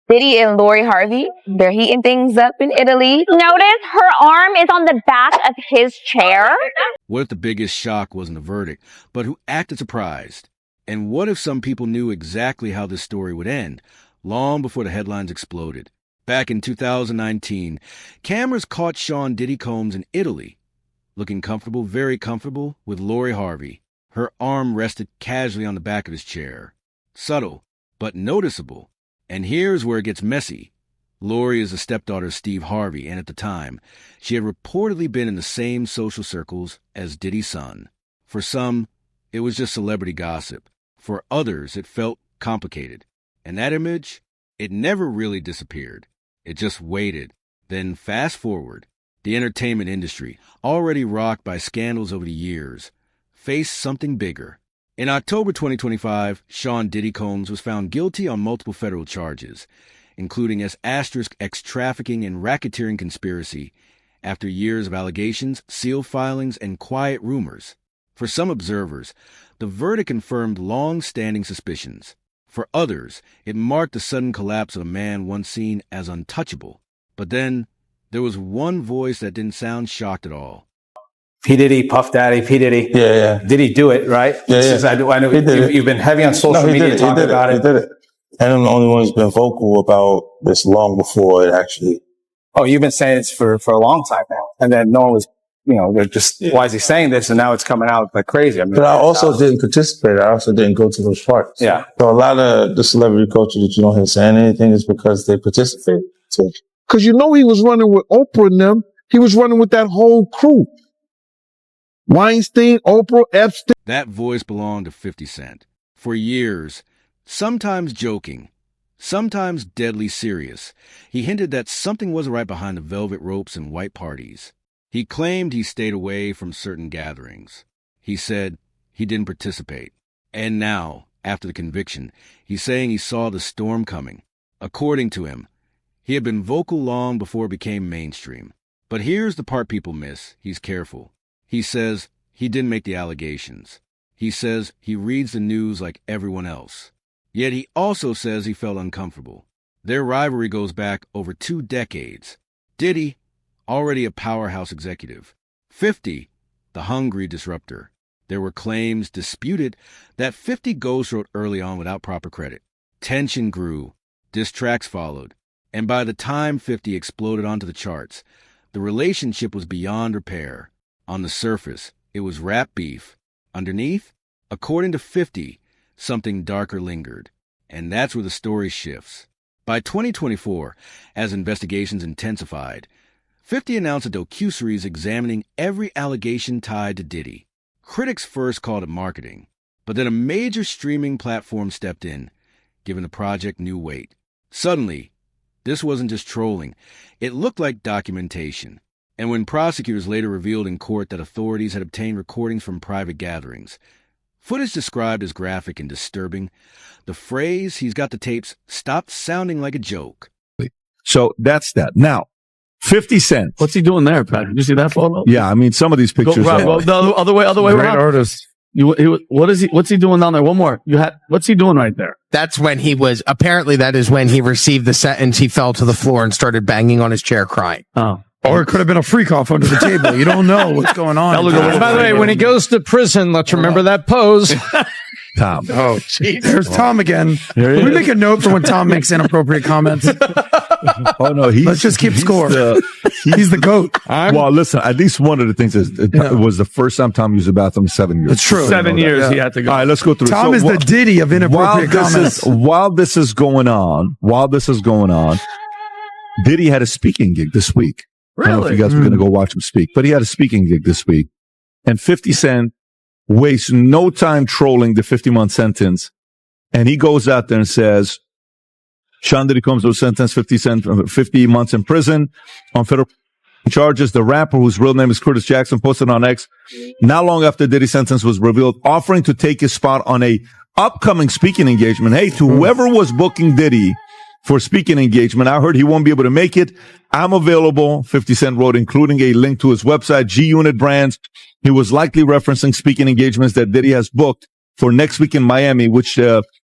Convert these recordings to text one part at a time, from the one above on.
Diddy and Lori Harvey, they're heating things up in Italy. Notice her arm is on the back of his chair. What if the biggest shock wasn't the verdict, but who acted surprised? And what if some people knew exactly how this story would end, long before the headlines exploded? Back in 2019, cameras caught Sean Diddy Combs in Italy, looking comfortable, very comfortable, with Lori Harvey. Her arm rested casually on the back of his chair. Subtle, but noticeable. And here's where it gets messy. Lori is the stepdaughter of Steve Harvey, and at the time, she had reportedly been in the same social circles as Diddy's son. For some, it was just celebrity gossip. For others, it felt complicated. And that image, it never really disappeared. It just waited. Then fast forward, the entertainment industry, already rocked by scandals over the years, faced something bigger. In October 2025, Sean Diddy Combs was found guilty on multiple federal charges, including ex-trafficking and racketeering conspiracy, after years of allegations, sealed filings, and quiet rumors. For some observers, the verdict confirmed long-standing suspicions. For others, it marked the sudden collapse of a man once seen as untouchable. But then, there was one voice that didn't sound shocked at all. P. Diddy, Puff Daddy, P. Diddy. Yeah. Did he do it, right? Yeah. I know you've been heavy on social media talking about it. He did it. And I'm the only one who's been vocal about this long before it actually. Oh, you've been saying this for a long time now. And then no one was, they're just, why is he saying this? And now it's coming out like crazy. I mean, but I also didn't participate. I also didn't go to those parties. Yeah. So a lot of the celebrity culture that you don't hear saying anything is because they participated. Because he was running with Oprah and them. He was running with that whole crew. Weinstein, Oprah, Epstein. That voice belonged to 50 Cent. For years, sometimes joking, sometimes deadly serious, he hinted that something wasn't right behind the velvet ropes and white parties. He claimed he stayed away from certain gatherings. He said he didn't participate. And now, after the conviction, he's saying he saw the storm coming. According to him, he had been vocal long before it became mainstream. But here's the part people miss. He's careful. He says he didn't make the allegations. He says he reads the news like everyone else. Yet he also says he felt uncomfortable. Their rivalry goes back over 2 decades. Diddy, already a powerhouse executive. 50, the hungry disruptor. There were claims, disputed, that 50 ghost wrote early on without proper credit. Tension grew. Diss tracks followed. And by the time 50 exploded onto the charts, the relationship was beyond repair. On the surface, it was rap beef. Underneath, according to 50, something darker lingered. And that's where the story shifts. By 2024, as investigations intensified, 50 announced a docuseries examining every allegation tied to Diddy. Critics first called it marketing, but then a major streaming platform stepped in, giving the project new weight. Suddenly, this wasn't just trolling. It looked like documentation. And when prosecutors later revealed in court that authorities had obtained recordings from private gatherings, footage described as graphic and disturbing, the phrase, "he's got the tapes," stopped sounding like a joke. So that's that. Now, 50 Cent. What's he doing there, Pat? Did you see that photo? Yeah, I mean, some of these pictures the other way Great around. artist. What's he doing down there? One more. What's he doing right there? That's when that is when he received the sentence. He fell to the floor and started banging on his chair crying. Oh. Or it could have been a freak off under the table. You don't know what's going on. By the way, when he goes to prison, let's remember that pose. Tom. Oh, there's Tom again. Can we make a note for when Tom makes inappropriate comments? Oh, no. Let's just keep score. He's the GOAT. Well, listen, at least one of the things is it was the first time Tom used the bathroom in 7 years. It's true. 7 years he had to go. All right, let's go through Tom is the Diddy of inappropriate comments. While this is going on, Diddy had a speaking gig this week. Really? I don't know if you guys were going to go watch him speak, but he had a speaking gig this week. And 50 Cent wastes no time trolling the 50-month sentence. And he goes out there and says, Sean Diddy Combs was sentenced 50 months in prison on federal charges. The rapper, whose real name is Curtis Jackson, posted on X, not long after Diddy's sentence was revealed, offering to take his spot on a upcoming speaking engagement. Hey, to whoever was booking Diddy for speaking engagement, I heard he won't be able to make it. I'm available, 50 Cent wrote, including a link to his website, G-Unit Brands. He was likely referencing speaking engagements that Diddy has booked for next week in Miami, which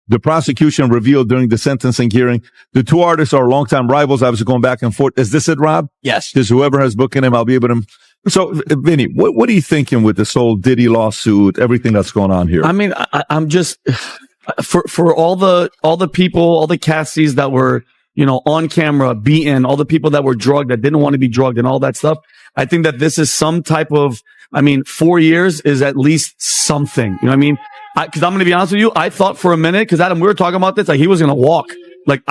The prosecution revealed during the sentencing hearing, the two artists are longtime rivals, obviously going back and forth. Is this it, Rob? Yes. Because whoever has booking him, I'll be able to. So, Vinny, what are you thinking with this whole Diddy lawsuit, everything that's going on here? I mean, I'm just for all the people, all the Cassies that were, on camera, beaten, all the people that were drugged, that didn't want to be drugged and all that stuff. I think that this is some type of, 4 years is at least something. You know what I mean? Cause I'm going to be honest with you. I thought for a minute, cause Adam, we were talking about this, like he was going to walk. Like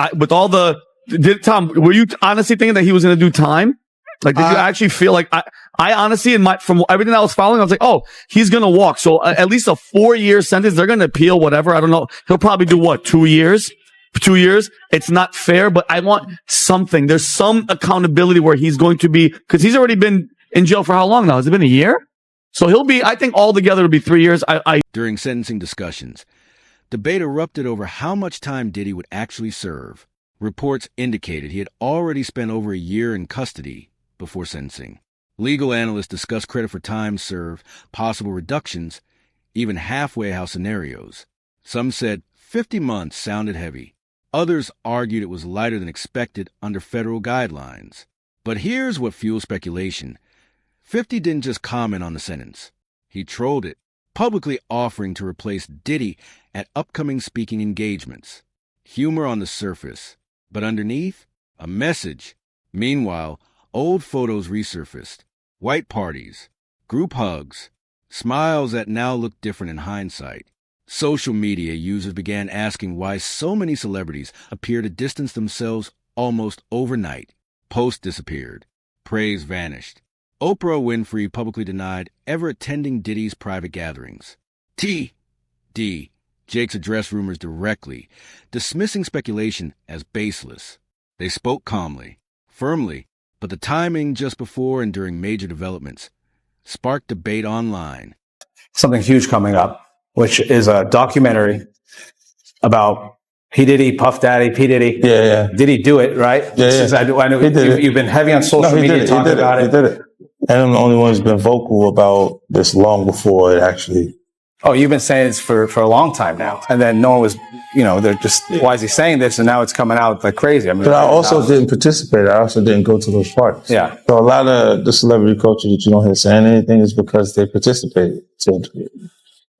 Tom, were you honestly thinking that he was going to do time? Like, did you actually feel like I honestly, from everything I was following, I was like, oh, he's going to walk. So at least a 4-year sentence. They're going to appeal whatever. I don't know. He'll probably do what? 2 years? 2 years. It's not fair, but I want something. There's some accountability where he's going to be, cause he's already been in jail for how long now? Has it been a year? So he'll be, I think altogether it'll be 3 years. During sentencing discussions, debate erupted over how much time Diddy would actually serve. Reports indicated he had already spent over a year in custody before sentencing. Legal analysts discussed credit for time served, possible reductions, even halfway house scenarios. Some said 50 months sounded heavy. Others argued it was lighter than expected under federal guidelines. But here's what fueled speculation. 50 didn't just comment on the sentence. He trolled it, publicly offering to replace Diddy at upcoming speaking engagements. Humor on the surface, but underneath, a message. Meanwhile, old photos resurfaced. White parties, group hugs, smiles that now look different in hindsight. Social media users began asking why so many celebrities appear to distance themselves almost overnight. Posts disappeared. Praise vanished. Oprah Winfrey publicly denied ever attending Diddy's private gatherings. Jakes addressed rumors directly, dismissing speculation as baseless. They spoke calmly, firmly, but the timing just before and during major developments sparked debate online. Something huge coming up, which is a documentary about P. Diddy, Puff Daddy, P. Diddy. Yeah. Did he do it, right? I know you've been heavy on social media talking about it. He did it. And I'm the only one who's been vocal about this long before it actually. Oh, you've been saying this for a long time now. And then no one was, they're just, why is he saying this? And now it's coming out like crazy. But I also didn't participate. I also didn't go to those parties. Yeah. So a lot of the celebrity culture that you don't hear saying anything is because they participated.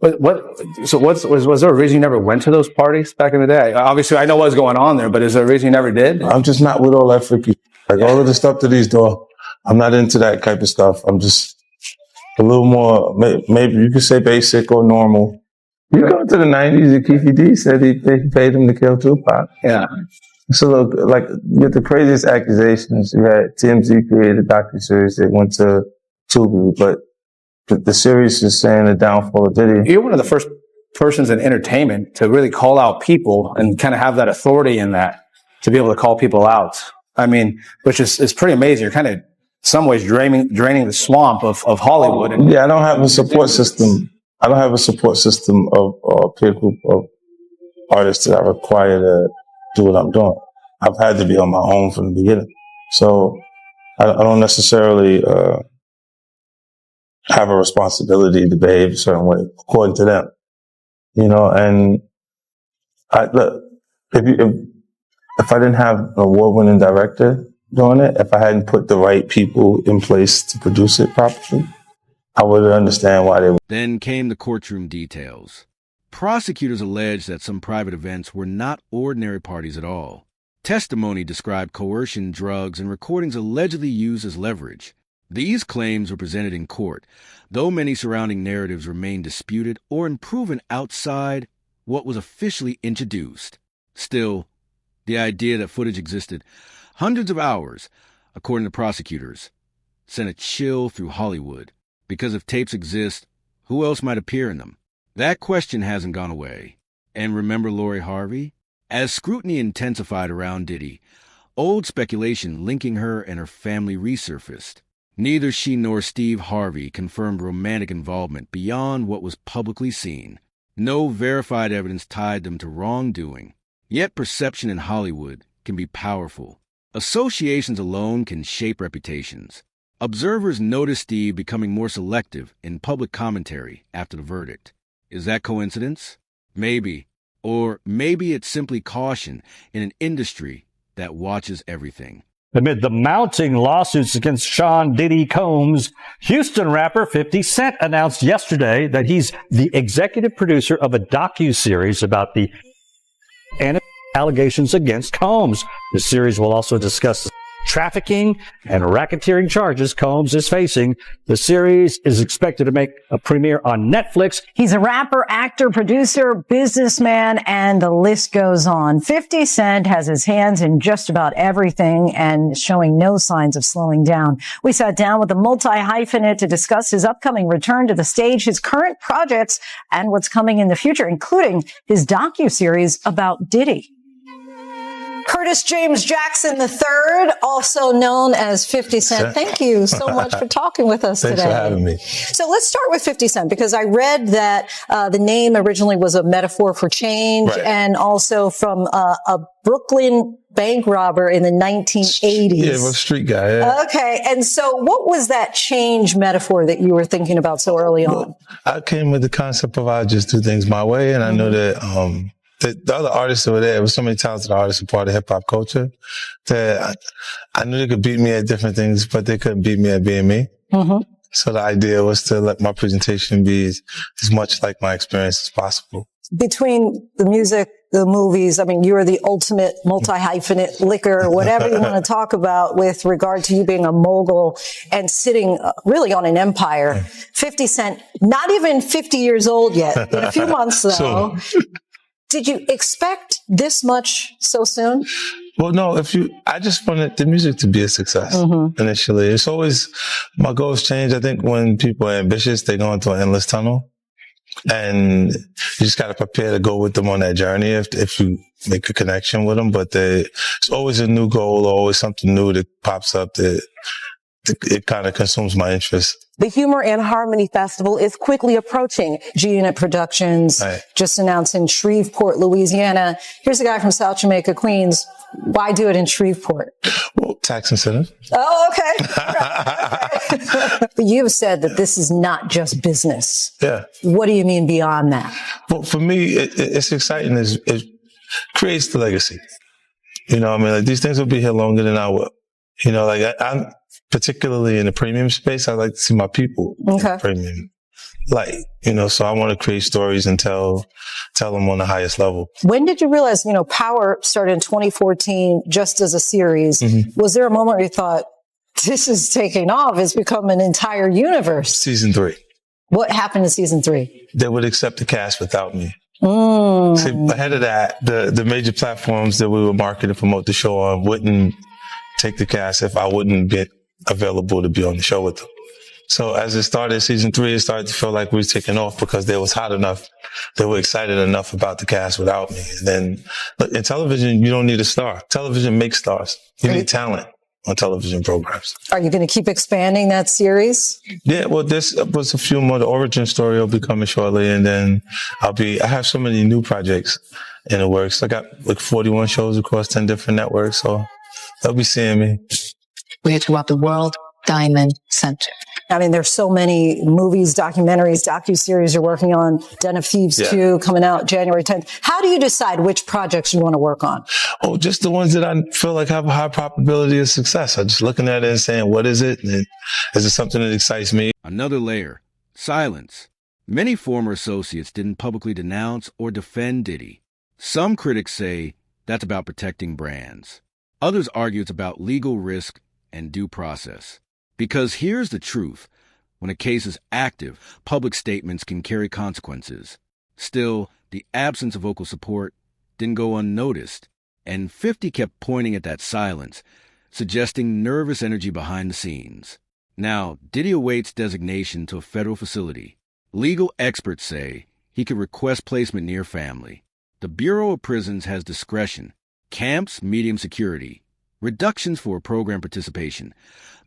But was there a reason you never went to those parties back in the day? Obviously, I know what was going on there, but is there a reason you never did? I'm just not with all that freaky. All of the stuff that he's doing, I'm not into that type of stuff. I'm just a little more, maybe you could say basic or normal. You go to the 90s and Keefe D said they paid him to kill Tupac. Yeah. So look, like, with the craziest accusations, you had TMZ created a docuseries that went to Tubi, but the series is saying the downfall of Diddy. You're one of the first persons in entertainment to really call out people and kind of have that authority in that, to be able to call people out. I mean, which is pretty amazing. You're kind of, in some ways, draining the swamp of Hollywood. Yeah, I don't have a support system. I don't have a support system of a peer group of artists that I require to do what I'm doing. I've had to be on my own from the beginning. So I don't necessarily have a responsibility to behave a certain way, according to them. And look, if I didn't have an award-winning director doing it, if I hadn't put the right people in place to produce it properly, I would understand why they would. Then came the courtroom details. Prosecutors alleged that some private events were not ordinary parties at all. Testimony described coercion, drugs, and recordings allegedly used as leverage. These claims were presented in court, though many surrounding narratives remained disputed or unproven outside what was officially introduced. Still, the idea that footage existed hundreds of hours, according to prosecutors, sent a chill through Hollywood. Because if tapes exist, who else might appear in them? That question hasn't gone away. And remember Lori Harvey? As scrutiny intensified around Diddy, old speculation linking her and her family resurfaced. Neither she nor Steve Harvey confirmed romantic involvement beyond what was publicly seen. No verified evidence tied them to wrongdoing. Yet perception in Hollywood can be powerful. Associations alone can shape reputations. Observers noticed Steve becoming more selective in public commentary after the verdict. Is that coincidence? Maybe. Or maybe it's simply caution in an industry that watches everything. Amid the mounting lawsuits against Sean Diddy Combs, Houston rapper 50 Cent announced yesterday that he's the executive producer of a docuseries about the allegations against Combs. The series will also discuss the trafficking and racketeering charges Combs is facing. The series is expected to make a premiere on Netflix. He's a rapper, actor, producer, businessman, and the list goes on. 50 Cent has his hands in just about everything and showing no signs of slowing down. We sat down with a multi-hyphenate to discuss his upcoming return to the stage, his current projects, and what's coming in the future, including his docuseries about Diddy. Curtis James Jackson III, also known as 50 Cent. Thank you so much for talking with us Thanks today. for having me. So let's start with 50 Cent, because I read that the name originally was a metaphor for change, Right. and also from a Brooklyn bank robber in the 1980s. Yeah, I'm a street guy. Yeah. Okay. And so what was that change metaphor that you were thinking about so early on? I came with the concept of I just do things my way, and I know that the other artists that were there, there was so many talented artists a part of hip hop culture that I knew they could beat me at different things, but they couldn't beat me at being me. Mm-hmm. So the idea was to let my presentation be as much like my experience as possible. Between the music, the movies, I mean, you're the ultimate multi-hyphenate liquor, whatever you want to talk about with regard to you being a mogul and sitting really on an empire. 50 Cent, not even 50 years old yet. In a few months, though. Did you expect this much so soon? Well, no, I just wanted the music to be a success initially. It's always, my goals change. I think when people are ambitious, they go into an endless tunnel, and you just got to prepare to go with them on that journey if you make a connection with them. But it's always a new goal, or always something new that pops up that it kind of consumes my interest. The Humor and Harmony Festival is quickly approaching. G-Unit Productions just announced in Shreveport, Louisiana. Here's a guy from South Jamaica, Queens. Why do it in Shreveport? Well, tax incentive. Oh, okay. But you have said that this is not just business. Yeah. What do you mean beyond that? Well, for me, it's exciting. It creates the legacy. You know, I mean, like, these things will be here longer than I will. You know, like I'm particularly in the premium space. I like to see my people in the premium light. You know, so I want to create stories and tell them on the highest level. When did you realize, Power started in 2014 just as a series? Mm-hmm. Was there a moment where you thought, this is taking off? It's become an entire universe. Season 3. What happened in season 3? They would accept the cast without me. See, ahead of that, the major platforms that we would market and promote the show on wouldn't take the cast if I wouldn't be available to be on the show with them. So as it started, season 3, it started to feel like we were taking off because they was hot enough. They were excited enough about the cast without me. And then look, in television, you don't need a star. Television makes stars. You need talent on television programs. Are you going to keep expanding that series? Yeah, well, this was a few more. The origin story will be coming shortly. And then I have so many new projects in the works. I got like 41 shows across 10 different networks. So they'll be seeing me. We're talking about the World Diamond Center. I mean, there's so many movies, documentaries, docuseries you're working on. Den of Thieves 2 coming out January 10th. How do you decide which projects you want to work on? Oh, just the ones that I feel like have a high probability of success. I'm just looking at it and saying, what is it? And is it something that excites me? Another layer, silence. Many former associates didn't publicly denounce or defend Diddy. Some critics say that's about protecting brands. Others argue it's about legal risk and due process. Because here's the truth. When a case is active, public statements can carry consequences. Still, the absence of vocal support didn't go unnoticed, and 50 kept pointing at that silence, suggesting nervous energy behind the scenes. Now, Diddy awaits designation to a federal facility. Legal experts say he could request placement near family. The Bureau of Prisons has discretion. Camps, medium security. Reductions for program participation.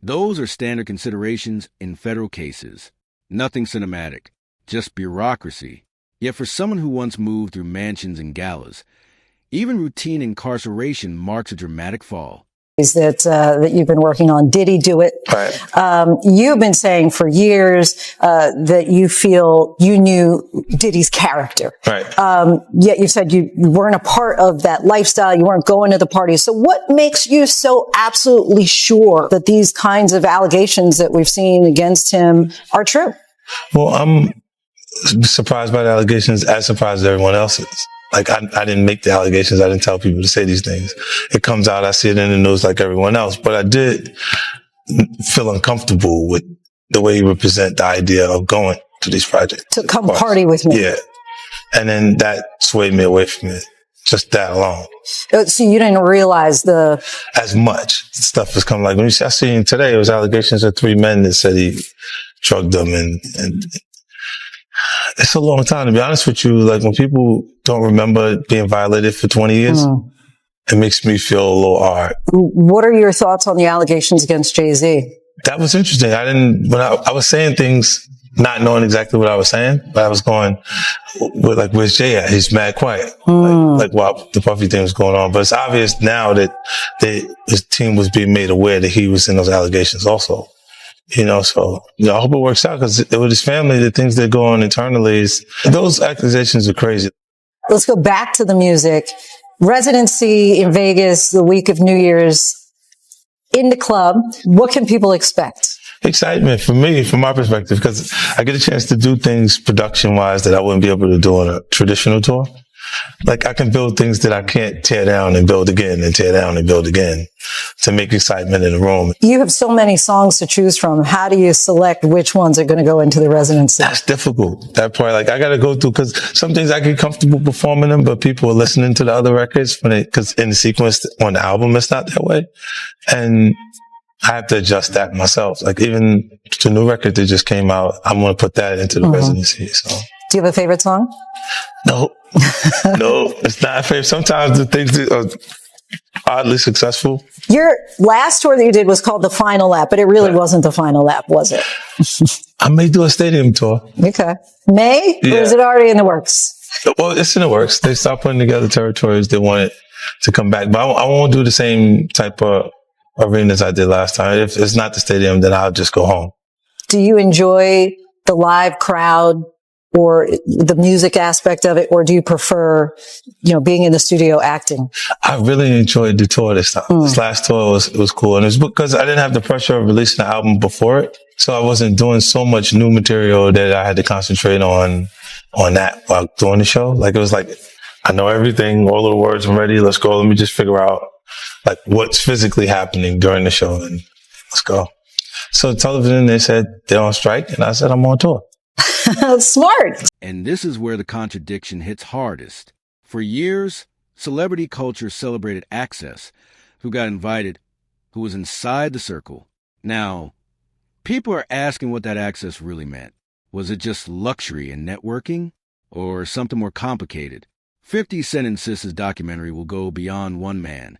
Those are standard considerations in federal cases. Nothing cinematic, just bureaucracy. Yet for someone who once moved through mansions and galas, even routine incarceration marks a dramatic fall. that you've been working on. Diddy do it? Right. You've been saying for years that you feel you knew Diddy's character. Right. Yet you said you weren't a part of that lifestyle. You weren't going to the parties. So what makes you so absolutely sure that these kinds of allegations that we've seen against him are true? Well, I'm surprised by the allegations, as surprised as everyone else is. Like, I didn't make the allegations. I didn't tell people to say these things. It comes out, I see it in the news like everyone else. But I did feel uncomfortable with the way you represent the idea of going to these projects. To come party with me. Yeah. And then that swayed me away from it. Just that alone. So you didn't realize as much stuff has come. Like, when I seen today, it was allegations of 3 men that said he drugged them, and it's a long time, to be honest with you. Like, when people don't remember being violated for 20 years, it makes me feel a little hard. What are your thoughts on the allegations against Jay-Z? That was interesting. When I was saying things, not knowing exactly what I was saying, but I was going, where's Jay at? He's mad quiet. Like while the Puffy thing was going on. But it's obvious now that his team was being made aware that he was in those allegations also. So, I hope it works out, because with his family, the things that go on internally, those accusations are crazy. Let's go back to the music. Residency in Vegas the week of New Year's, in the club. What can people expect? Excitement for me, from my perspective, because I get a chance to do things production-wise that I wouldn't be able to do on a traditional tour. Like, I can build things that I can't tear down and build again and tear down and build again to make excitement in the room. You have so many songs to choose from. How do you select which ones are going to go into the residency? That's difficult. That part, I got to go through, because some things I get comfortable performing them, but people are listening to the other records because in the sequence on the album, it's not that way. And I have to adjust that myself. Like, even the new record that just came out, I'm going to put that into the residency. So, do you have a favorite song? No, it's not a favorite. Sometimes the things that are oddly successful. Your last tour that you did was called The Final Lap, but it really wasn't The Final Lap, was it? I may do a stadium tour. Okay. May? Yeah. Or is it already in the works? Well, it's in the works. They stopped putting together territories. They want it to come back. But I won't do the same type of arenas I did last time. If it's not the stadium, then I'll just go home. Do you enjoy the live crowd or the music aspect of it, or do you prefer, being in the studio acting? I really enjoyed the tour this time. This last tour was cool. And it's because I didn't have the pressure of releasing the album before it. So I wasn't doing so much new material that I had to concentrate on that while doing the show. Like, it was like, I know everything, all of the words are ready. Let's go. Let me just figure out what's physically happening during the show, and let's go. So television, they said they're on strike, and I said I'm on tour. Smart. And this is where the contradiction hits hardest. For years, celebrity culture celebrated access, who got invited, who was inside the circle. Now, people are asking what that access really meant. Was it just luxury and networking, or something more complicated? 50 Cent insists his documentary will go beyond one man,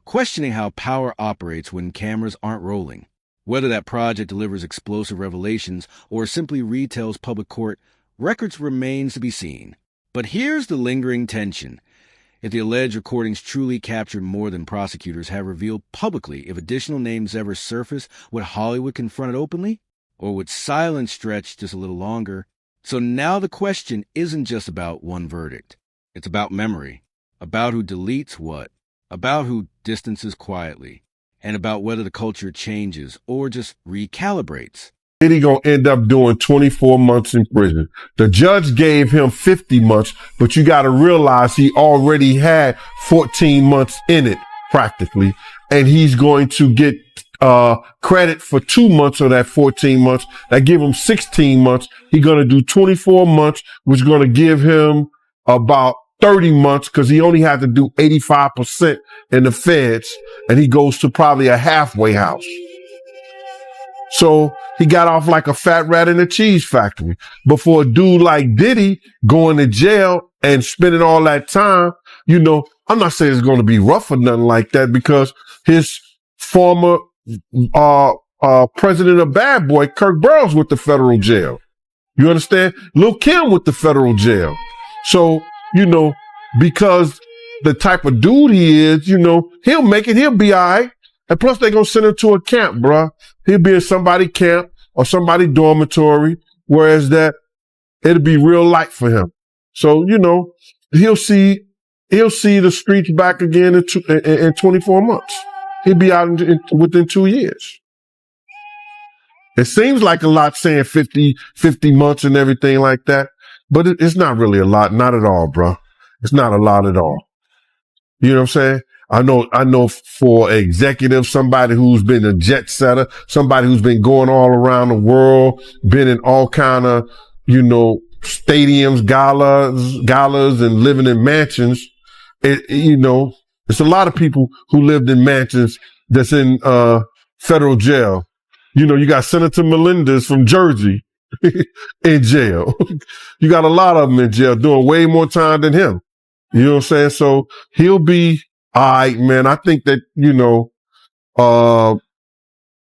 questioning how power operates when cameras aren't rolling. Whether that project delivers explosive revelations or simply retells public court records remains to be seen. But here's the lingering tension. If the alleged recordings truly captured more than prosecutors have revealed publicly, if additional names ever surface, would Hollywood confront it openly? Or would silence stretch just a little longer? So now the question isn't just about one verdict. It's about memory, about who deletes what, about who distances quietly, and about whether the culture changes or just recalibrates. Diddy gonna end up doing 24 months in prison. The judge gave him 50 months, but you gotta realize he already had 14 months in it, practically. And he's going to get credit for 2 months of that 14 months. That give him 16 months. He's gonna do 24 months, which is gonna give him about 30 months, because he only had to do 85% in the feds, and he goes to probably a halfway house. So he got off like a fat rat in a cheese factory. But for a dude like Diddy going to jail and spending all that time, I'm not saying it's going to be rough or nothing like that, because his former president of Bad Boy, Kirk Burrows, with the federal jail. You understand? Lil' Kim with the federal jail. So, because the type of dude he is, he'll make it. He'll be all right. And plus they're going to send him to a camp, bruh. He'll be in somebody camp or somebody dormitory, whereas that it'll be real light for him. So, you know, he'll see the streets back again in 24 months. He'll be out within 2 years. It seems like a lot saying 50 months and everything like that, but it's not really a lot. Not at all, bro. It's not a lot at all. You know what I'm saying? I know for executive, somebody who's been a jet setter, somebody who's been going all around the world, been in all kind of, you know, stadiums, galas and living in mansions. You know, it's a lot of people who lived in mansions that's in, federal jail. You know, you got Senator Melendez from Jersey in jail. You got a lot of them in jail doing way more time than him. You know what I'm saying? So he'll be all right, man. I think that, you know,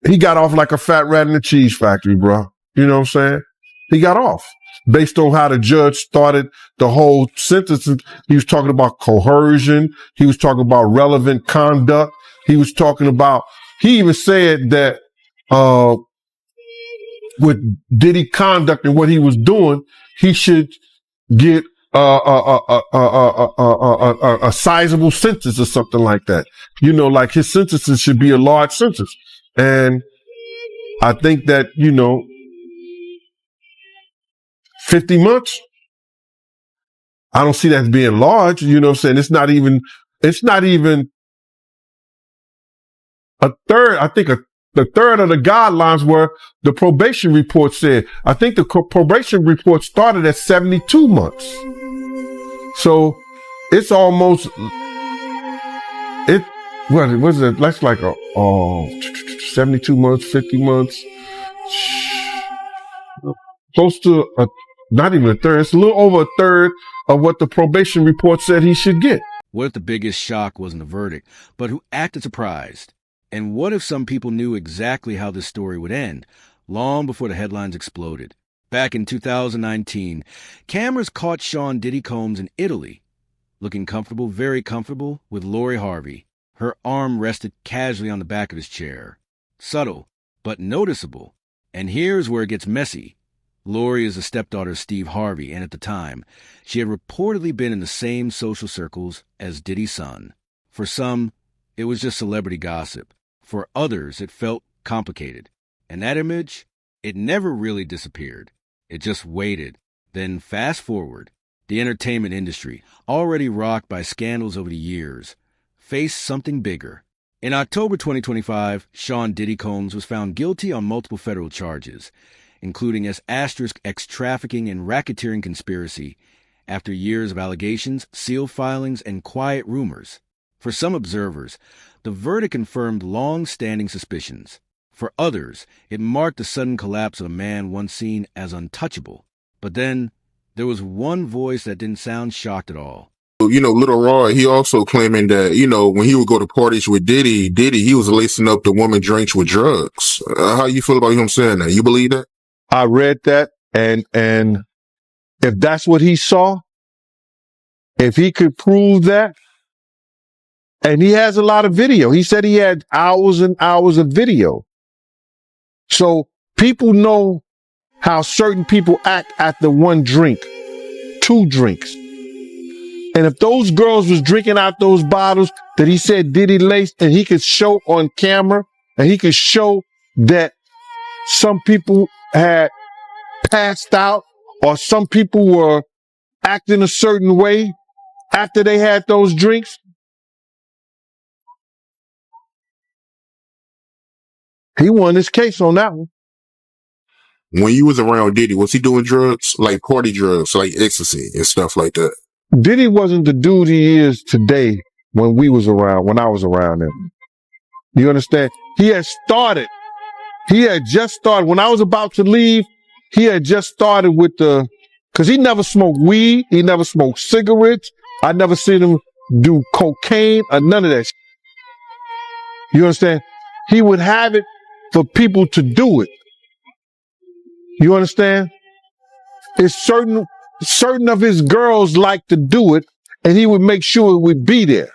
he got off like a fat rat in the cheese factory, bro. You know what I'm saying? He got off based on how the judge started the whole sentence. He was talking about coercion. He was talking about relevant conduct. He was talking about, he even said that, with Diddy conduct and what he was doing, he should get a sizable sentence or something like that. You know, like his sentences should be a large sentence. And I think that, you know, 50 months, I don't see that as being large. You know what I'm saying? It's not even a third. I think the third of the guidelines where the probation report said. I think the probation report started at 72 months. So it's almost, what is it? That's like 72 months, 50 months. Close to not even a third. It's a little over a third of what the probation report said he should get. What if the biggest shock wasn't the verdict, but who acted surprised? And what if some people knew exactly how this story would end, long before the headlines exploded? Back in 2019, cameras caught Sean Diddy Combs in Italy, looking comfortable, very comfortable, with Lori Harvey. Her arm rested casually on the back of his chair. Subtle, but noticeable. And here's where it gets messy. Lori is the stepdaughter of Steve Harvey, and at the time, she had reportedly been in the same social circles as Diddy's son. For some, it was just celebrity gossip. For others, it felt complicated. And that image, it never really disappeared. It just waited. Then fast forward, the entertainment industry, already rocked by scandals over the years, faced something bigger. In October 2025, Sean Diddy Combs was found guilty on multiple federal charges, including ex-trafficking and racketeering conspiracy, after years of allegations, sealed filings, and quiet rumors. For some observers, the verdict confirmed long-standing suspicions. For others, it marked the sudden collapse of a man once seen as untouchable. But then, there was one voice that didn't sound shocked at all. You know, Little Roy, he also claiming that, you know, when he would go to parties with Diddy, he was lacing up the woman drinks with drugs. How you feel about him saying that? You believe that? I read that, and if that's what he saw, if he could prove that, and he has a lot of video. He said he had hours and hours of video. So people know how certain people act after one drink, two drinks. And if those girls was drinking out those bottles that he said Diddy laced, and he could show on camera, and he could show that some people had passed out or some people were acting a certain way after they had those drinks, he won his case on that one. When you was around Diddy, was he doing drugs, like party drugs, like ecstasy and stuff like that? Diddy wasn't the dude he is today when I was around him. You understand? He had just started. When I was about to leave, he had just started with cause he never smoked weed. He never smoked cigarettes. I never seen him do cocaine or none of that. You understand? He would have it for people to do it. You understand? It's certain of his girls like to do it, and he would make sure it would be there.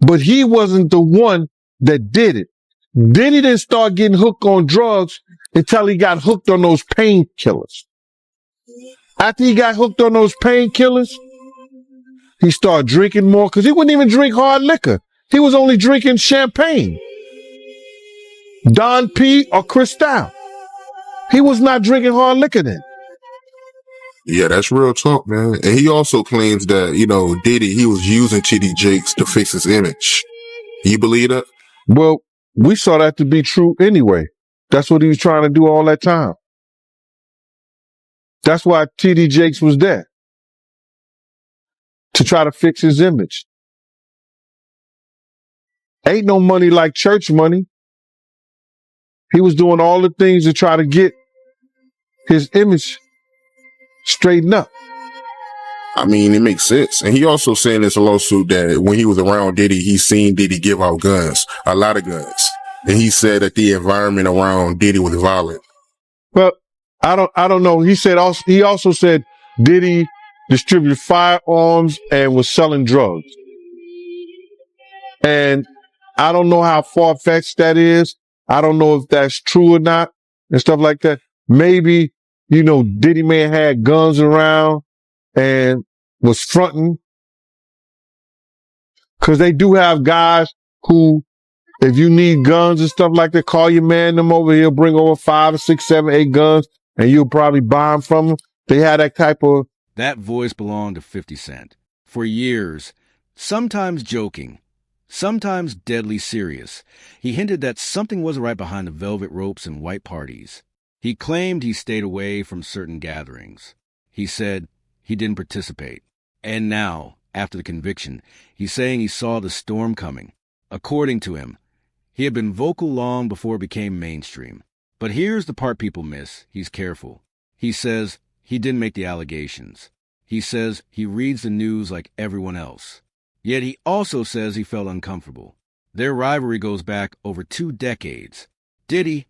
But he wasn't the one that did it. Diddy didn't start getting hooked on drugs until he got hooked on those painkillers. After he got hooked on those painkillers, he started drinking more because he wouldn't even drink hard liquor. He was only drinking champagne, Don P or Cristal. He was not drinking hard liquor then. Yeah, that's real talk, man. And he also claims that, Diddy, he was using TD Jakes to fix his image. You believe that? Well, we saw that to be true anyway. That's what he was trying to do all that time. That's why TD Jakes was there. To try to fix his image. Ain't no money like church money. He was doing all the things to try to get his image straightened up. I mean, it makes sense. And he also said in this lawsuit that when he was around Diddy, he seen Diddy give out guns, a lot of guns. And he said that the environment around Diddy was violent. Well, I don't know. He also said Diddy distributed firearms and was selling drugs. And I don't know how far-fetched that is. I don't know if that's true or not and stuff like that. Maybe, Diddy may have had guns around and was fronting. Cause they do have guys who, if you need guns and stuff like that, call your man them over. He'll bring over 5 or 6, 7, 8 guns and you'll probably buy them from them. They had that type of... That voice belonged to 50 Cent. For years, sometimes joking, sometimes deadly serious, he hinted that something wasn't right behind the velvet ropes and white parties. He claimed he stayed away from certain gatherings. He said he didn't participate. And now, after the conviction, he's saying he saw the storm coming. According to him, he had been vocal long before it became mainstream. But here's the part people miss. He's careful. He says he didn't make the allegations. He says he reads the news like everyone else. Yet he also says he felt uncomfortable. Their rivalry goes back over 2 decades. Diddy,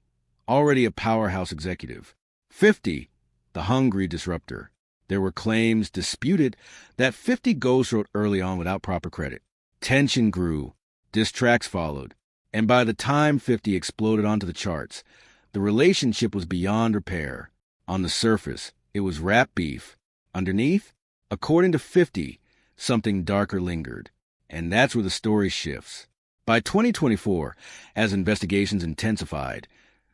already a powerhouse executive. 50, the hungry disruptor. There were claims, disputed, that 50 Ghost wrote early on without proper credit. Tension grew. Diss tracks followed. And by the time 50 exploded onto the charts, the relationship was beyond repair. On the surface, it was rap beef. Underneath, according to 50, something darker lingered. And that's where the story shifts. By 2024, as investigations intensified,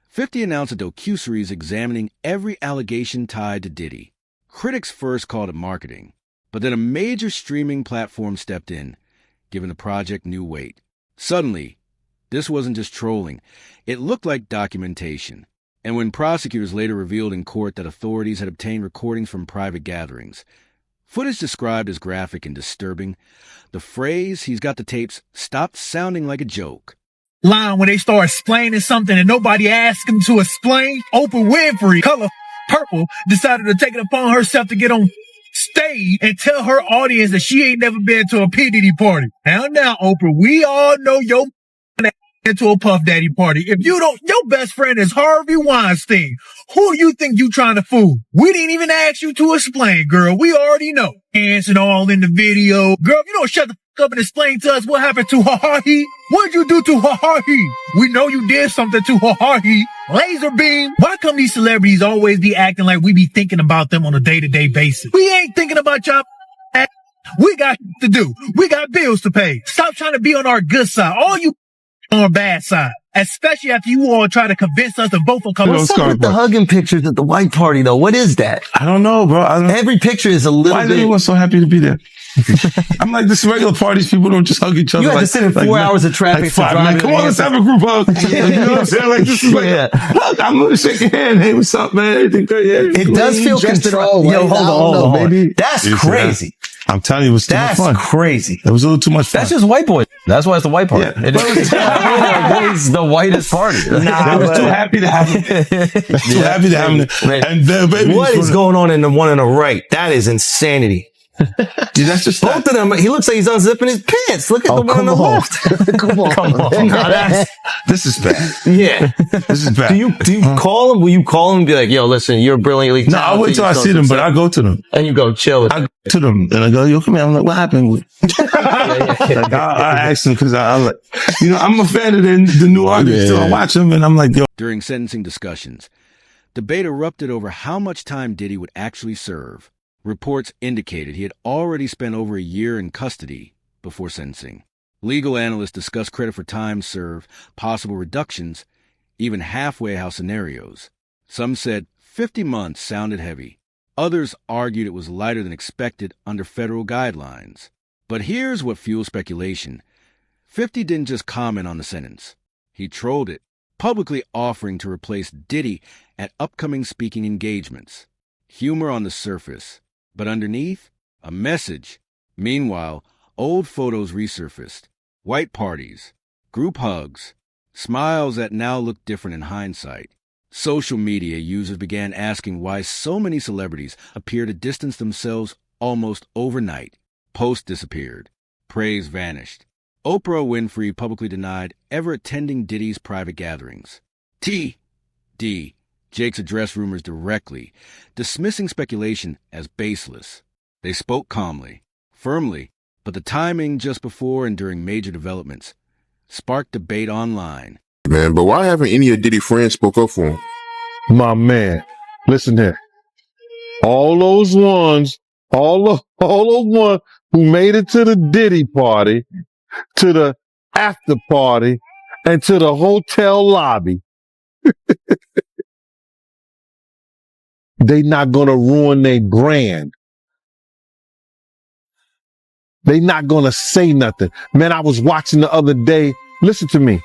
50 announced a docuseries examining every allegation tied to Diddy. Critics first called it marketing, but then a major streaming platform stepped in, giving the project new weight. Suddenly, this wasn't just trolling. It looked like documentation. And when prosecutors later revealed in court that authorities had obtained recordings from private gatherings, footage described as graphic and disturbing, the phrase, "he's got the tapes," stopped sounding like a joke. Line when they start explaining something and nobody asked them to explain. Oprah Winfrey, color purple, decided to take it upon herself to get on stage and tell her audience that she ain't never been to a P. Diddy party. Now, Oprah, we all know your into a Puff Daddy party. If you don't, your best friend is Harvey Weinstein. Who you think you trying to fool? We didn't even ask you to explain, girl. We already know. Dancing all in the video. Girl, if you don't shut the fuck up and explain to us what happened to Hahahi. What'd you do to Hahahi? We know you did something to Hahahi. Laser beam. Why come these celebrities always be acting like we be thinking about them on a day-to-day basis? We ain't thinking about y'all. We got to do. We got bills to pay. Stop trying to be on our good side. All you on our bad side. Especially after you all try to convince us to vote for Kamala. What's up with the hugging pictures at the white party, though? What is that? I don't know, bro. Every picture is a little Why bit. is everyone so happy to be there? I'm like, this regular parties, people don't just hug each other. You had to sit in 4 hours of traffic. Come on, let's have a group hug. You know what I'm saying? Like, this is like, look, I'm going to shake your hand. Hey, what's up, man? Everything good? Yeah, it does feel controlled. Yo, hold on, baby. That's crazy. I'm telling you, it was too much fun. That's crazy. It was a little too much fun. That's just white boys. That's why it's the white party. Yeah. It's the whitest party. I was too happy to have it. Too happy to have it. And what is going on in the one on the right? That is insanity. Dude, that's just both of them. He looks like he's unzipping his pants. Look at the one on the left. Come on. No, this is bad. Yeah. This is bad. Do you call him? Will you call him and be like, yo, listen, you're brilliantly talented. No, I wait till I see them, but I go to them. And you go chill with I go to them and I go, yo, come here. I'm like, what happened? Like, I ask them because I'm like, I'm a fan of the new artists, so I watch them and I'm like, yo. During sentencing discussions, debate erupted over how much time Diddy would actually serve. Reports indicated he had already spent over a year in custody before sentencing. Legal analysts discussed credit for time served, possible reductions, even halfway house scenarios. Some said 50 months sounded heavy. Others argued it was lighter than expected under federal guidelines. But here's what fueled speculation. 50 didn't just comment on the sentence. He trolled it, publicly offering to replace Diddy at upcoming speaking engagements. Humor on the surface, but underneath, a message. Meanwhile, old photos resurfaced. White parties, group hugs, smiles that now look different in hindsight. Social media users began asking why so many celebrities appear to distance themselves almost overnight. Posts disappeared. Praise vanished. Oprah Winfrey publicly denied ever attending Diddy's private gatherings. T.D. Jakes addressed rumors directly, dismissing speculation as baseless. They spoke calmly, firmly, but the timing just before and during major developments sparked debate online. Man, but why haven't any of Diddy's friends spoke up for him? My man, listen here. All those ones who made it to the Diddy party, to the after party, and to the hotel lobby, they not gonna ruin their brand. They not gonna say nothing. Man, I was watching the other day. Listen to me.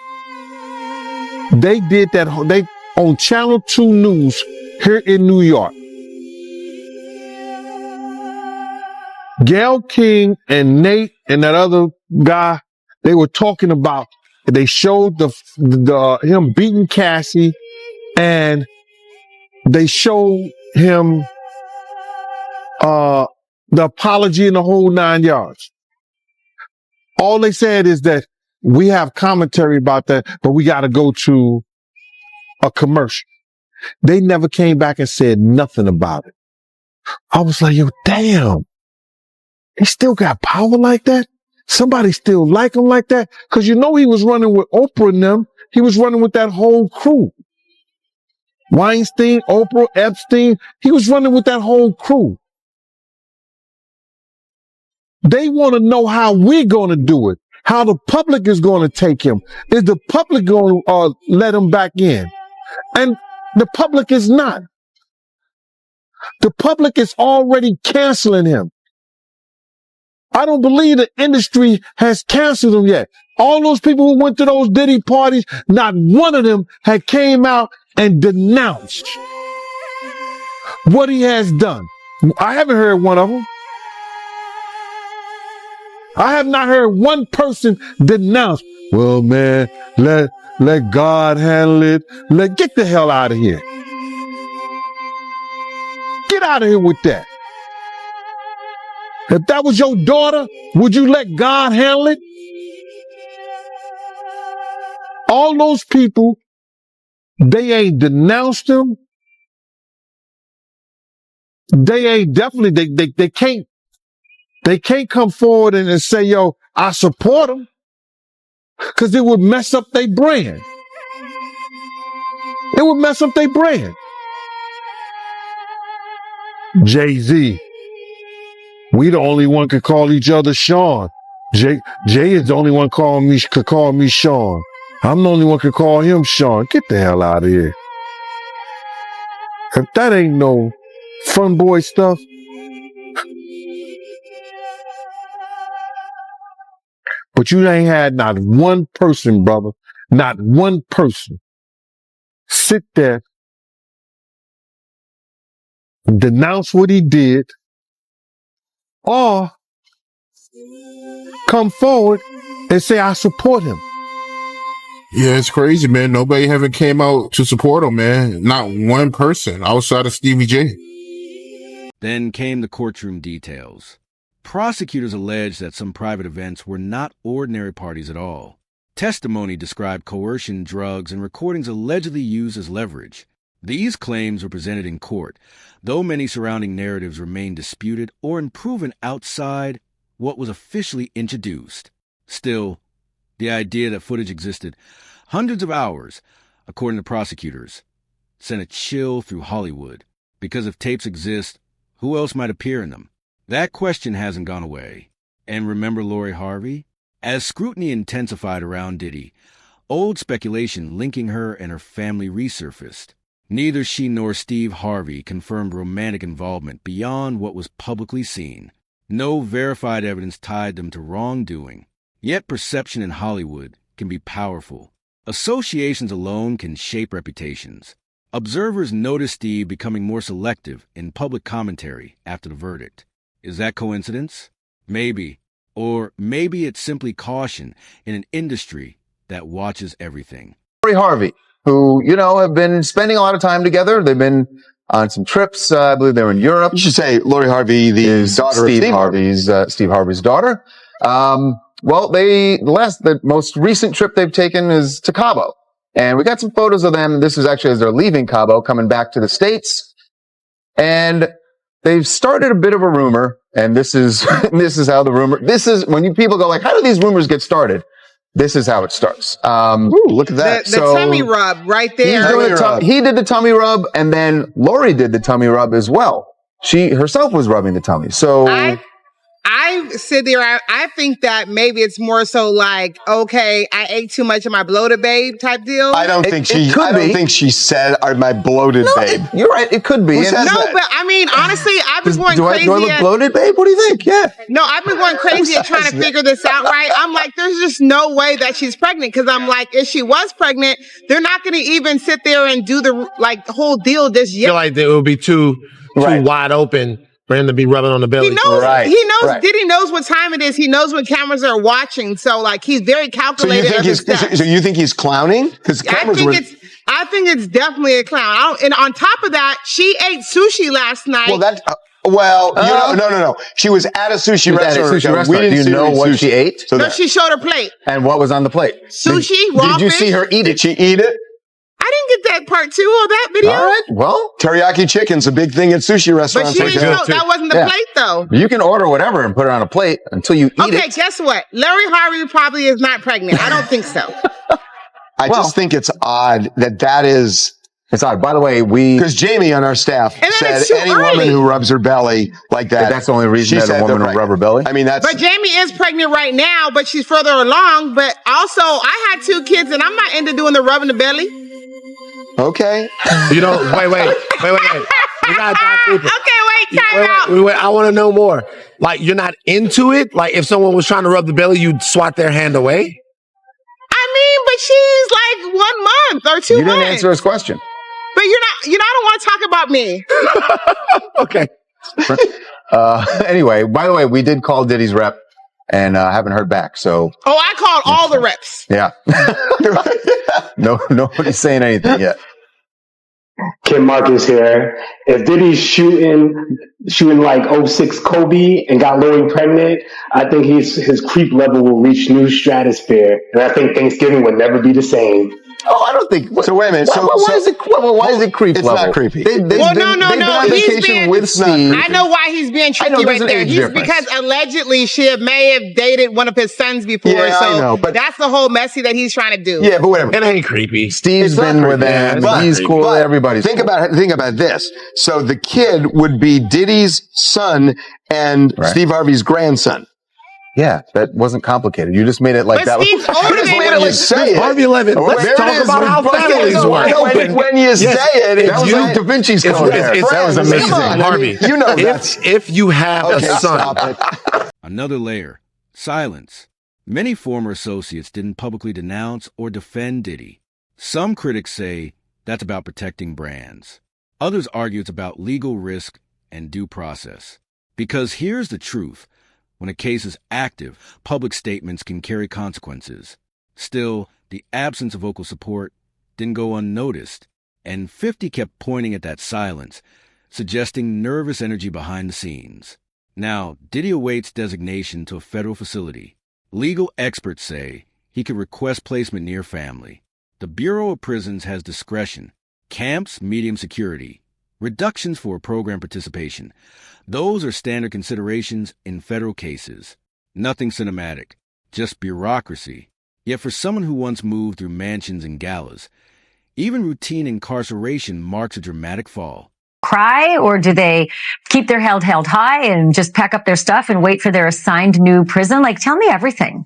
They did that. They on Channel 2 News here in New York. Gayle King and Nate and that other guy, they were talking about. They showed the him beating Cassie, and they showed him the apology and the whole 9 yards. All they said is that we have commentary about that, but we got to go to a commercial. They never came back and said nothing about it. I was like, yo, damn. He still got power like that? Somebody still like him like that? Because he was running with Oprah and them. He was running with that whole crew. Weinstein, Oprah, Epstein. He was running with that whole crew. They want to know how we're going to do it, how the public is going to take him. Is the public going to let him back in? And the public is not. The public is already canceling him. I don't believe the industry has canceled him yet. All those people who went to those Diddy parties, not one of them had came out and denounced what he has done. I haven't heard one of them. I have not heard one person denounce, well, man, let God handle it. Get the hell out of here. Get out of here with that. If that was your daughter, would you let God handle it? All those people, they ain't denounced him. They ain't definitely, they can't come forward and say, yo, I support them, because it would mess up their brand. It would mess up their brand. Jay-Z, we the only one could call each other Sean. Jay is the only one could call me Sean. I'm the only one could call him Sean. Get the hell out of here. If that ain't no fun boy stuff, but you ain't had not one person, brother, not one person sit there, denounce what he did, or come forward and say, I support him. Yeah, it's crazy, man. Nobody haven't came out to support him, man. Not one person outside of Stevie J. Then came the courtroom details. Prosecutors alleged that some private events were not ordinary parties at all. Testimony described coercion, drugs, and recordings allegedly used as leverage. These claims were presented in court, though many surrounding narratives remain disputed or unproven outside what was officially introduced. Still, the idea that footage existed hundreds of hours, according to prosecutors, sent a chill through Hollywood. Because if tapes exist, who else might appear in them? That question hasn't gone away. And remember Lori Harvey? As scrutiny intensified around Diddy, old speculation linking her and her family resurfaced. Neither she nor Steve Harvey confirmed romantic involvement beyond what was publicly seen. No verified evidence tied them to wrongdoing. Yet perception in Hollywood can be powerful. Associations alone can shape reputations. Observers noticed Steve becoming more selective in public commentary after the verdict. Is that coincidence? Maybe. Or maybe it's simply caution in an industry that watches everything. Lori Harvey, who, have been spending a lot of time together. They've been on some trips. I believe they were in Europe. You should say Lori Harvey, the daughter of Steve Harvey's, Steve Harvey's daughter. The most recent trip they've taken is to Cabo. And we got some photos of them. This is actually as they're leaving Cabo, coming back to the States. And they've started a bit of a rumor. And this is how the rumor, when people go like, how do these rumors get started? This is how it starts. Look at that. The tummy rub right there. He did the tummy rub, and then Lori did the tummy rub as well. She herself was rubbing the tummy. So I sit there. I think that maybe it's more so like, okay, I ate too much of my bloated babe type deal. I don't think she said, my bloated babe. You're right. It could be. But I mean, honestly, I've been going crazy. Do I look bloated, babe? What do you think? Yeah. No, I've been going crazy at trying to figure this out, right? I'm like, there's just no way that she's pregnant. Cause I'm like, if she was pregnant, they're not going to even sit there and do the whole deal just yet. I feel like it would be too wide open for him to be rubbing on the belly. He knows, Diddy knows what time it is. He knows when cameras are watching. So like, he's very calculated. So you think he's clowning? Because I think it's definitely a clown. And on top of that, she ate sushi last night. No. She was at a sushi restaurant. We didn't know what she ate? No, she showed her plate. And what was on the plate? Sushi, raw fish. Did you see her eat it? Did she eat it? I didn't get that part 2 of that video. All right. Well, teriyaki chicken's a big thing at sushi restaurants. But she didn't know that wasn't the plate, though. You can order whatever and put it on a plate until you eat it. Okay, guess what? Larry Harvey probably is not pregnant. I don't think so. I just think it's odd that is... It's odd. By the way, because Jamie on our staff said any woman who rubs her belly like that. That's the only reason that a woman will rub her belly. I mean, But Jamie is pregnant right now, but she's further along. But also, I had 2 kids, and I'm not into doing the rubbing the belly. Okay. Wait. We gotta talk people. Okay, time out. Wait, I want to know more. Like, you're not into it? Like, if someone was trying to rub the belly, you'd swat their hand away? I mean, but she's like 1 month or 2 months. You didn't answer his question. But I don't want to talk about me. Okay. Anyway, by the way, we did call Diddy's rep and haven't heard back. So. Oh, I called all the reps. Yeah. Nobody's saying anything yet. Kim Marcus here. If Diddy's shooting like 06 Kobe and got Lori pregnant, I think his creep level will reach new stratosphere. And I think Thanksgiving will never be the same. Oh, I don't think. So wait a minute. Why is it creep level? It's not creepy. They've been on vacation with Steve. I know why he's being tricky right there. Because allegedly she may have dated one of his sons before. Yeah, so I know, but that's the whole messy that he's trying to do. Yeah, but whatever. It ain't creepy. Steve's been with them. He's cool with everybody. Think about this. So the kid would be Diddy's son and Steve Harvey's grandson. Yeah, that wasn't complicated. You just made it like that. Steve's older than you say it. Harvey Levin. Let's talk about how families work. When you say it, it was like Da Vinci's Code. That was amazing. Harvey, you know if you have a son. Another layer. Silence. Many former associates didn't publicly denounce or defend Diddy. Some critics say that's about protecting brands. Others argue it's about legal risk and due process. Because here's the truth. When a case is active, public statements can carry consequences. Still, the absence of vocal support didn't go unnoticed, and 50 kept pointing at that silence, suggesting nervous energy behind the scenes. Now, Diddy awaits designation to a federal facility. Legal experts say he could request placement near family. The Bureau of Prisons has discretion. Camps, medium security. Reductions for program participation. Those are standard considerations in federal cases. Nothing cinematic, just bureaucracy. Yet for someone who once moved through mansions and galas, even routine incarceration marks a dramatic fall. Cry, or do they keep their head held high and just pack up their stuff and wait for their assigned new prison? Like, tell me everything.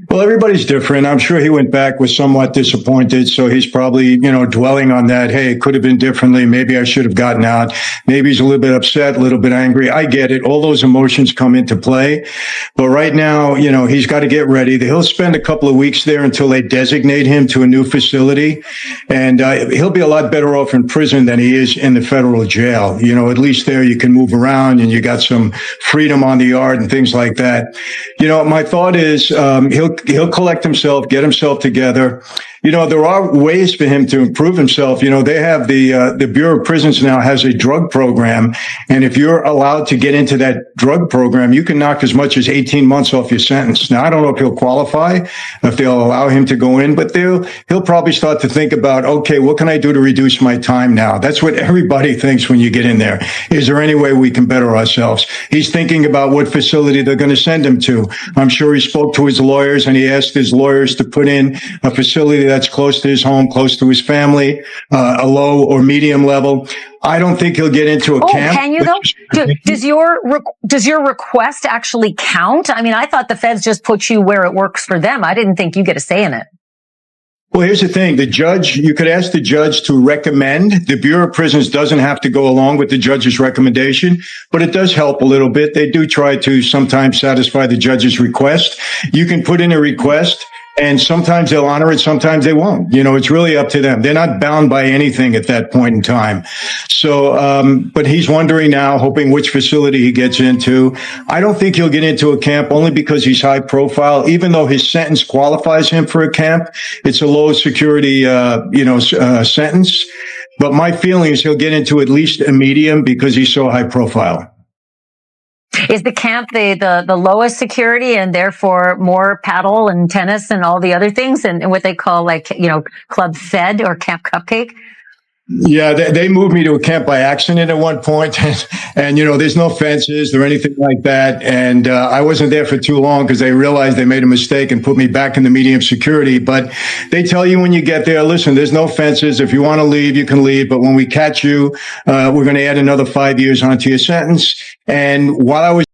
Well, everybody's different. I'm sure he went back was somewhat disappointed. So he's probably, dwelling on that. Hey, it could have been differently. Maybe I should have gotten out. Maybe he's a little bit upset, a little bit angry. I get it. All those emotions come into play. But right now, he's got to get ready. He'll spend a couple of weeks there until they designate him to a new facility. And he'll be a lot better off in prison than he is in the federal jail. At least there you can move around and you got some freedom on the yard and things like that. My thought is, he'll collect himself, get himself together. There are ways for him to improve himself. They have the Bureau of Prisons now has a drug program. And if you're allowed to get into that drug program, you can knock as much as 18 months off your sentence. Now, I don't know if he'll qualify, if they'll allow him to go in, but he'll probably start to think about, okay, what can I do to reduce my time now? That's what everybody thinks when you get in there. Is there any way we can better ourselves? He's thinking about what facility they're going to send him to. I'm sure he spoke to his lawyers and he asked his lawyers to put in a facility that's close to his home, close to his family, a low or medium level. I don't think he'll get into a camp. Can you though? Does your request actually count? I mean, I thought the feds just put you where it works for them. I didn't think you get a say in it. Well, here's the thing. You could ask the judge to recommend. The Bureau of Prisons doesn't have to go along with the judge's recommendation, but it does help a little bit. They do try to sometimes satisfy the judge's request. You can put in a request. And sometimes they'll honor it, sometimes they won't. It's really up to them. They're not bound by anything at that point in time. So, but he's wondering now, hoping which facility he gets into. I don't think he'll get into a camp only because he's high profile. Even though his sentence qualifies him for a camp, it's a low security, sentence. But my feeling is he'll get into at least a medium because he's so high profile. Is the camp the lowest security and therefore more paddle and tennis and all the other things and what they call Club Fed or Camp Cupcake? Yeah, they moved me to a camp by accident at one point, and there's no fences or anything like that. And I wasn't there for too long because they realized they made a mistake and put me back in the medium security. But they tell you when you get there, listen, there's no fences. If you want to leave, you can leave. But when we catch you, we're going to add another 5 years onto your sentence. And while I was